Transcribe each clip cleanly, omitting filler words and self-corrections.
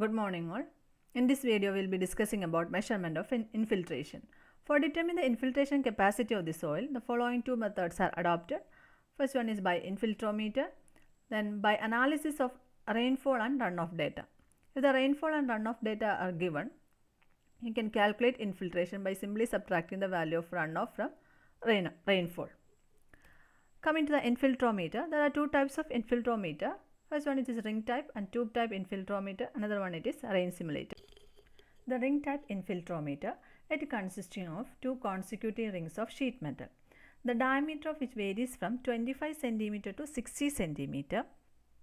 Good morning all. In this video we will be discussing about measurement of infiltration. For determining the infiltration capacity of the soil, the following two methods are adopted. First one is by infiltrometer, then by analysis of rainfall and runoff data. If the rainfall and runoff data are given, you can calculate infiltration by simply subtracting the value of runoff from rainfall. Coming to the infiltrometer, there are two types of infiltrometer. First one it is ring type and tube type infiltrometer, another one it is rain simulator. The ring type infiltrometer, it consisting of two consecutive rings of sheet metal, the diameter of which varies from 25 cm to 60 cm.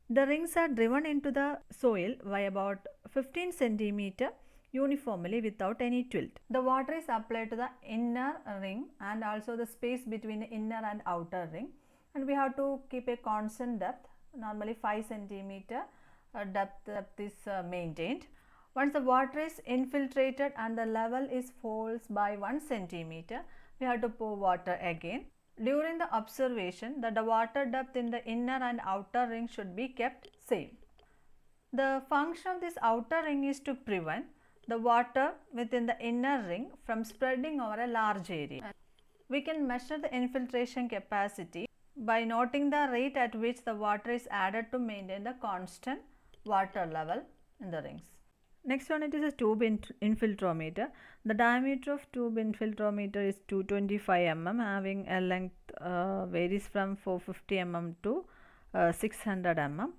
The rings are driven into the soil by about 15 cm uniformly without any tilt. The water is applied to the inner ring and also the space between the inner and outer ring, and we have to keep a constant depth. Normally 5 cm depth is maintained. Once the water is infiltrated and the level is falls by 1 cm, we have to pour water again. During the observation, the water depth in the inner and outer ring should be kept same. The function of this outer ring is to prevent the water within the inner ring from spreading over a large area. We can measure the infiltration capacity by noting the rate at which the water is added to maintain the constant water level in the rings. Next one, it is a tube infiltrometer. The diameter of tube infiltrometer is 225 mm, having a length varies from 450 mm to 600 mm,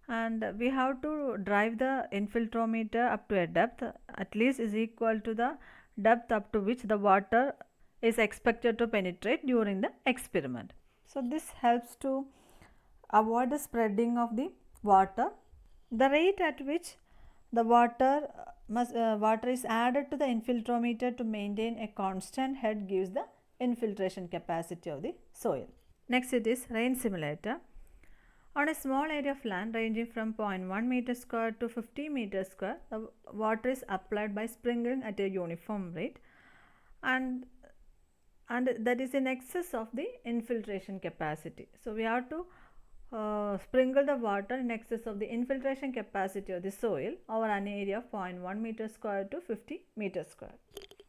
and we have to drive the infiltrometer up to a depth at least is equal to the depth up to which the water is expected to penetrate during the experiment. So this helps to avoid the spreading of the water. The rate at which the water is added to the infiltrometer to maintain a constant head gives the infiltration capacity of the soil. Next it is rain simulator. On a small area of land ranging from 0.1 meter square to 50 meter square, the water is applied by sprinkling at a uniform rate, and that is in excess of the infiltration capacity. So we have to sprinkle the water in excess of the infiltration capacity of the soil over an area of 0.1 meter square to 50 meter square.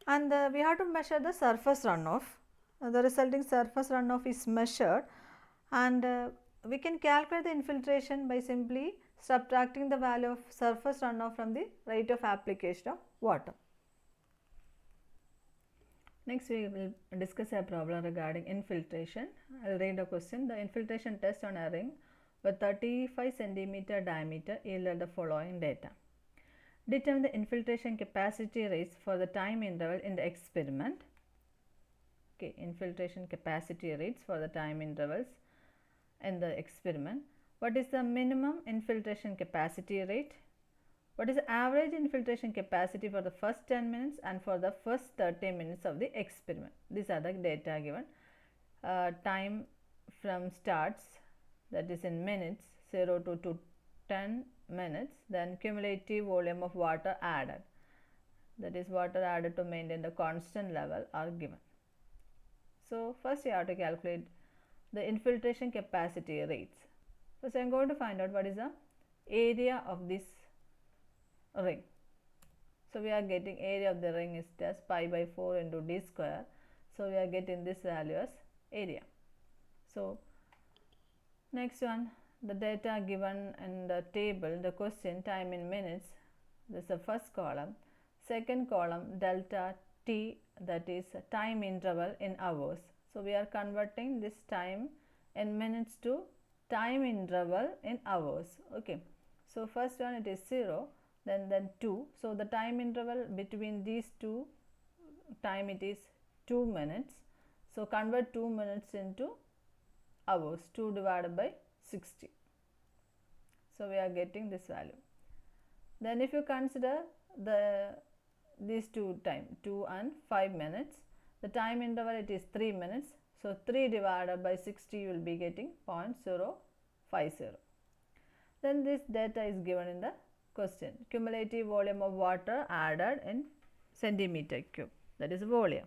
And we have to measure the surface runoff. The resulting surface runoff is measured, and we can calculate the infiltration by simply subtracting the value of surface runoff from the rate of application of water. Next we will discuss a problem regarding infiltration. I will read the question. The infiltration test on a ring with 35 cm diameter yielded the following data. Determine the infiltration capacity rates for the time interval in the experiment. Okay, infiltration capacity rates for the time intervals in the experiment. What is the minimum infiltration capacity rate? What is the average infiltration capacity for the first 10 minutes and for the first 30 minutes of the experiment? These are the data given. Time from starts, that is in minutes, 0 to 10 minutes. Then cumulative volume of water added, that is water added to maintain the constant level, are given. So first you have to calculate the infiltration capacity rates. First I am going to find out what is the area of this ring. So we are getting area of the ring is just pi by 4 into d square. So we are getting this value as area. So next one, the data given in the table, the question time in minutes, this is the first column. Second column delta t, that is time interval in hours. So we are converting this time in minutes to time interval in hours. Okay, so first one it is 0, then 2. So the time interval between these two time, it is 2 minutes. So convert 2 minutes into hours, 2 divided by 60. So we are getting this value. Then if you consider these two time, 2 and 5 minutes, the time interval it is 3 minutes. So 3 divided by 60 you will be getting 0.050. Then this data is given in the question. Cumulative volume of water added in centimeter cube, that is volume.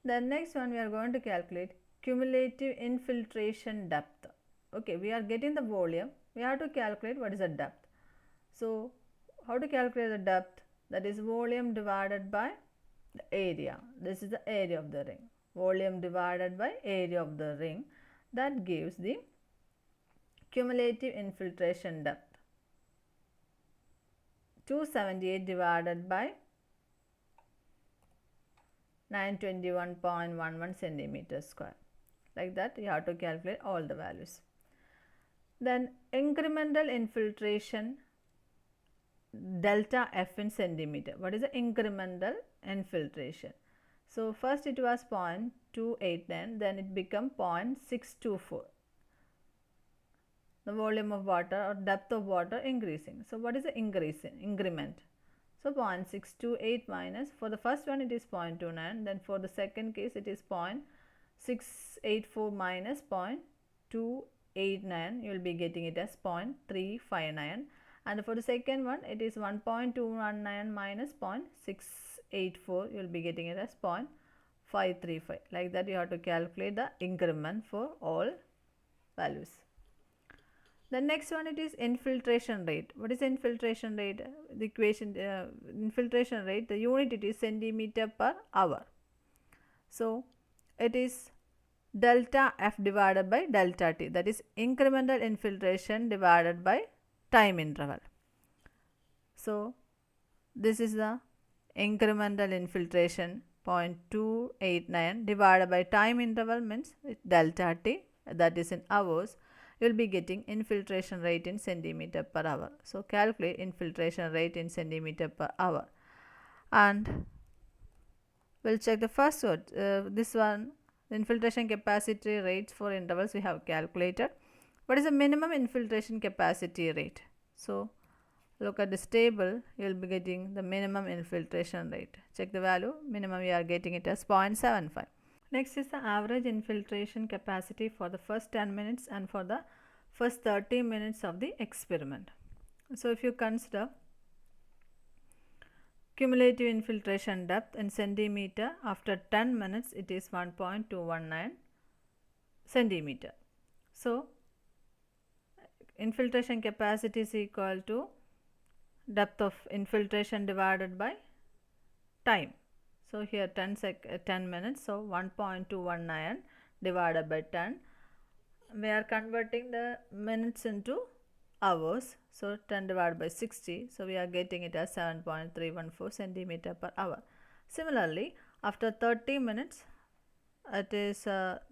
Then next one we are going to calculate cumulative infiltration depth. Okay, we are getting the volume, we have to calculate what is the depth. So how to calculate the depth? That is volume divided by the area. This is the area of the ring. Volume divided by area of the ring. That gives the cumulative infiltration depth. 278 divided by 921.11 centimeters square. Like that you have to calculate all the values. Then incremental infiltration delta F in centimeter. What is the incremental infiltration? So first it was 0.289, then it become 0.624. The volume of water or depth of water increasing. So what is the increment? So 0.628 minus, for the first one it is 0.29, then for the second case it is 0.684 minus 0.289, you will be getting it as 0.359, and for the second one it is 1.219 minus 0.684, you will be getting it as 0.535. Like that you have to calculate the increment for all values. The next one, it is infiltration rate. What is infiltration rate? The equation, infiltration rate, the unit it is centimeter per hour. So it is delta F divided by delta T, that is incremental infiltration divided by time interval. So this is the incremental infiltration 0.289 divided by time interval means delta T, that is in hours. You will be getting infiltration rate in centimeter per hour. So calculate infiltration rate in centimeter per hour, and we'll check the first one. This one, the infiltration capacity rates for intervals we have calculated. What is the minimum infiltration capacity rate? So look at this table, you will be getting the minimum infiltration rate. Check the value, minimum we are getting it as 0.75. Next is the average infiltration capacity for the first 10 minutes and for the first 30 minutes of the experiment. So if you consider cumulative infiltration depth in centimeter, after 10 minutes it is 1.219 centimeter. So infiltration capacity is equal to depth of infiltration divided by time. So here 10 minutes, so 1.219 divided by 10. We are converting the minutes into hours, so 10 divided by 60, so we are getting it as 7.314 centimeter per hour. Similarly, after 30 minutes, it is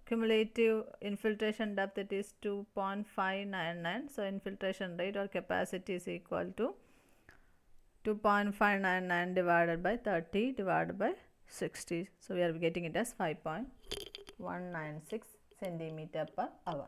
cumulative infiltration depth, it is 2.599, so infiltration rate or capacity is equal to 2.599 divided by 30 divided by 60, so we are getting it as 5.196 centimeter per hour.